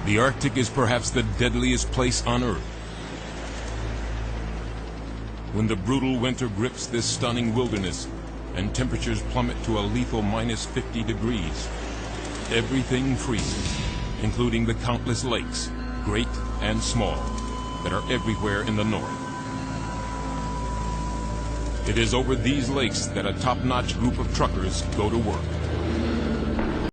The Arctic is perhaps the deadliest place on Earth. When the brutal winter grips this stunning wilderness and temperatures plummet to a lethal -50 degrees, everything freezes, including the countless lakes, great and small, that are everywhere in the north. It is over these lakes that a top-notch group of truckers go to work.